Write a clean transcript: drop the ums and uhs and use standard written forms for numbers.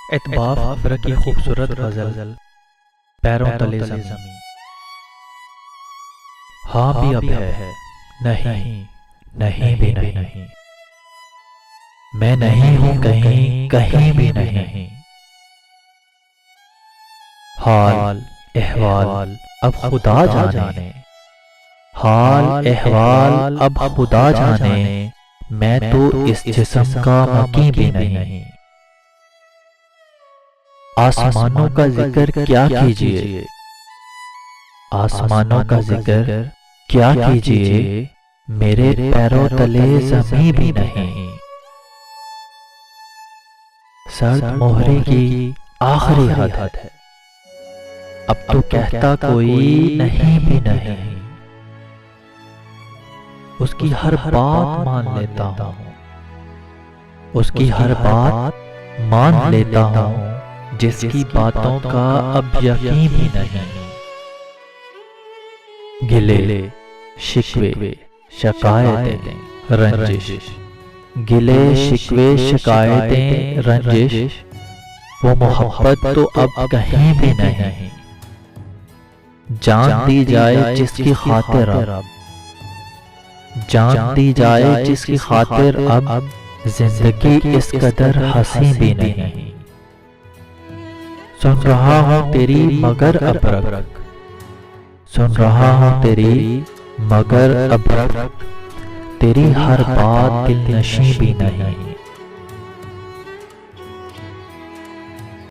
اتباف ابر کی خوبصورت غزل پیروں تلے زمین. ہاں بھی اب ہے، نہیں نہیں بھی نہیں، میں نہیں ہوں کہیں کہیں بھی نہیں. حال احوال اب خدا جانے، حال احوال اب خدا جانے، میں تو اس جسم کا مکی بھی نہیں. آسمانوں کا ذکر کیا کیجئے، آسمانوں کا ذکر کیا کیجئے، میرے پیروں تلے زمین بھی نہیں. سرد مہرے کی آخری حد ہے، اب تو کہتا کوئی نہیں بھی نہیں. اس کی ہر بات مان لیتا ہوں، اس کی ہر بات مان لیتا ہوں، جس کی باتوں کا اب یقین بھی نہیں. گلے شکوے شکایتیں رنجش، گلے شکوے شکایتیں رنجش، وہ محبت تو اب کہیں بھی نہیں. جان دی جائے جس کی خاطر اب، جان دی جائے جس کی خاطر اب، زندگی اس قدر حسین بھی نہیں. سن رہا ہوں تیری مگر ابرک، سن رہا ہوں تیری مگر ابرک، تیری ہر بات دل نشیں بھی نہیں.